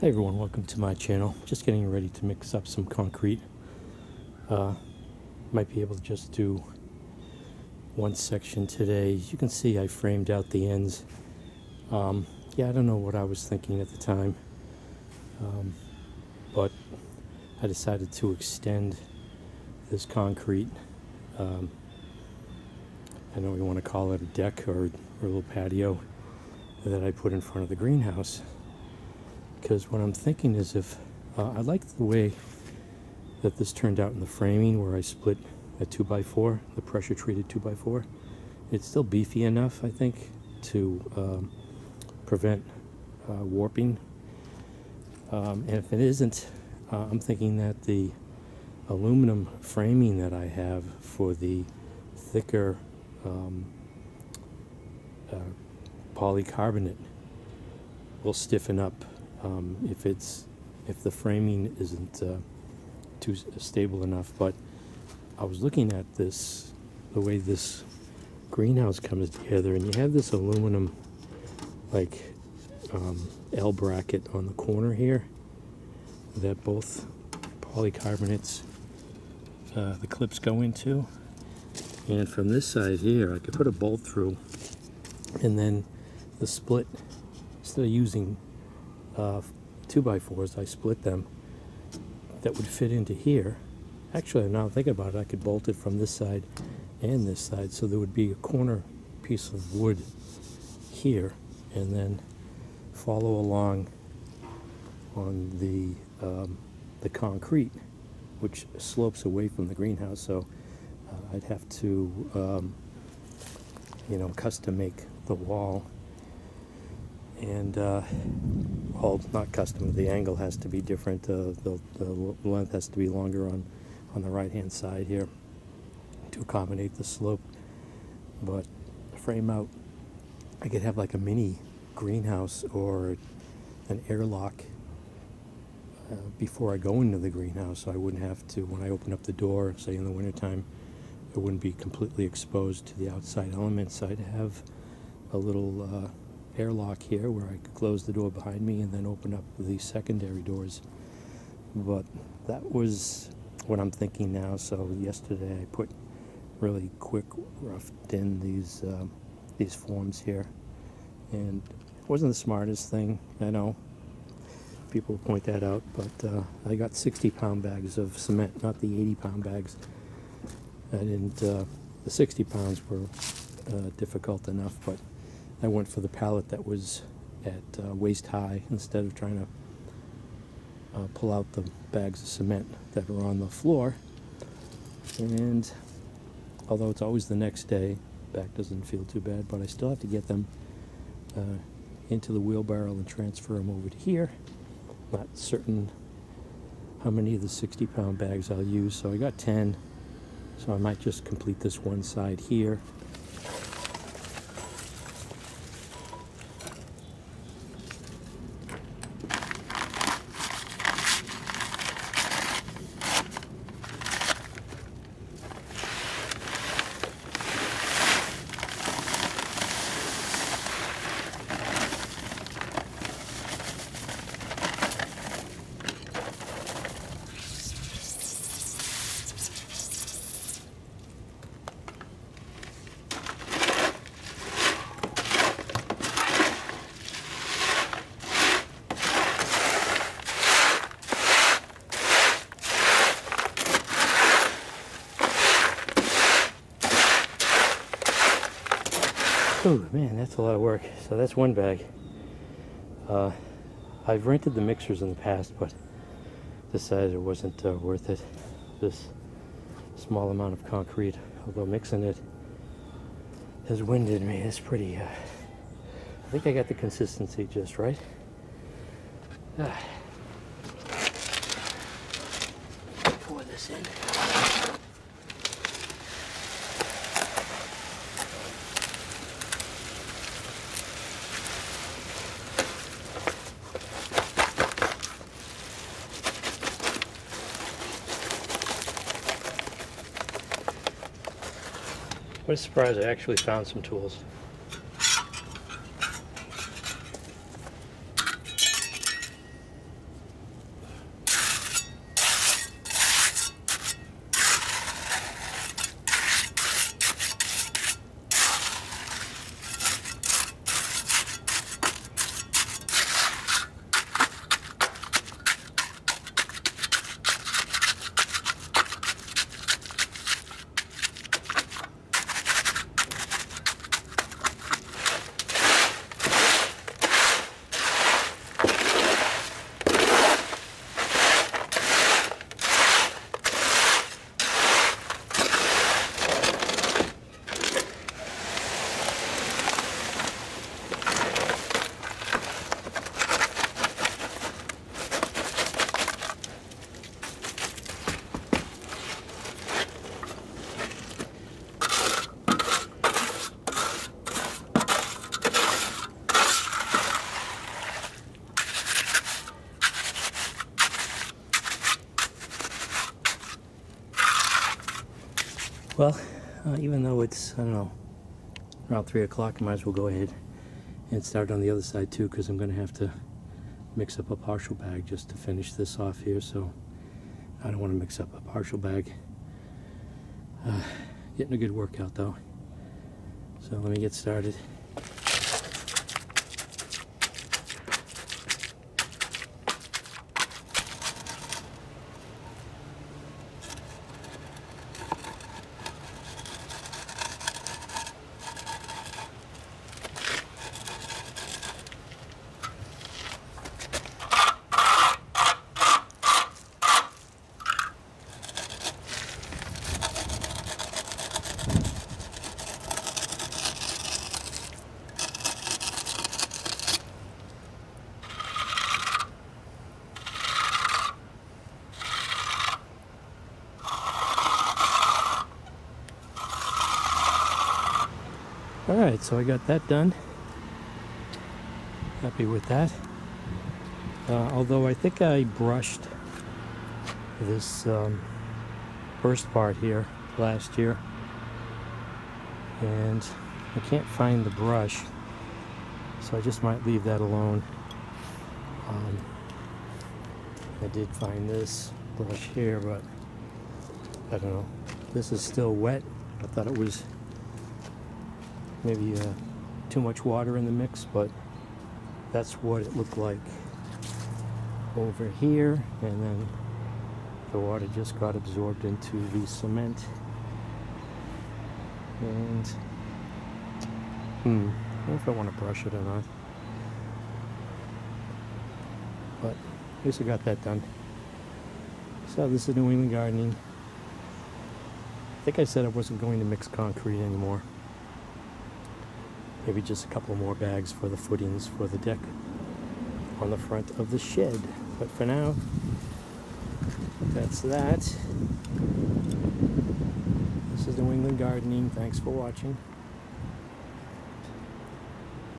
Hey everyone, welcome to my channel. Just getting ready to mix up some concrete. Might be able to just do one section today. You can see I framed out the ends. Yeah, I don't know what I was thinking at the time, but I decided to extend this concrete. I know we want to call it a deck or a little patio that I put in front of the greenhouse. Because what I'm thinking is if I like the way that this turned out in the framing, where I split a 2x4, the pressure treated 2x4. It's still beefy enough, I think, to prevent warping. And if it isn't, I'm thinking that the aluminum framing that I have for the thicker polycarbonate will stiffen up. If the framing isn't too stable enough. But I was looking at this, the way this greenhouse comes together, and you have this aluminum like L bracket on the corner here that both polycarbonates, the clips go into, and from this side here I could put a bolt through, and then the split, instead of using 2x4s, I split them, that would fit into here. Actually, now thinking about it, I could bolt it from this side and this side, so there would be a corner piece of wood here, and then follow along on the concrete, which slopes away from the greenhouse. So I'd have to custom make the wall. And well, not custom, the angle has to be different, the length has to be longer on the right hand side here to accommodate the slope. But frame out, I could have like a mini greenhouse or an airlock before I go into the greenhouse, so I wouldn't have to, when I open up the door, say in the wintertime, it wouldn't be completely exposed to the outside elements. So I'd have a little airlock here where I could close the door behind me and then open up the secondary doors. But that was what I'm thinking now. So yesterday I put really quick roughed in these forms here, and it wasn't the smartest thing, I know people point that out, but I got 60-pound bags of cement, not the 80-pound bags. I didn't, the 60 pounds were difficult enough, but I went for the pallet that was at waist high instead of trying to pull out the bags of cement that are on the floor. And although it's always the next day, back doesn't feel too bad, but I still have to get them into the wheelbarrow and transfer them over to here. Not certain how many of the 60-pound bags I'll use, so I got 10, so I might just complete this one side here. Oh man, that's a lot of work. So that's one bag. I've rented the mixers in the past, but decided it wasn't worth it. This small amount of concrete, although mixing it has winded me. It's pretty, I think I got the consistency just right. Pour this in. What a surprise, I actually found some tools. Well, even though it's, I don't know, around 3 o'clock, I might as well go ahead and start on the other side too, because I'm going to have to mix up a partial bag just to finish this off here, so I don't want to mix up a partial bag. Getting a good workout though, so let me get started. Alright, so I got that done. Happy with that. Although I think I brushed this first part here last year, and I can't find the brush, so I just might leave that alone. I did find this brush here, but I don't know. This is still wet. I thought it was maybe too much water in the mix, but that's what it looked like over here, and then the water just got absorbed into the cement. And I don't know if I want to brush it or not, but at least I got that done. So this is New England gardening. I think I said I wasn't going to mix concrete anymore. Maybe just a couple more bags for the footings for the deck on the front of the shed. But for now, that's that. This is New England Gardening. Thanks for watching.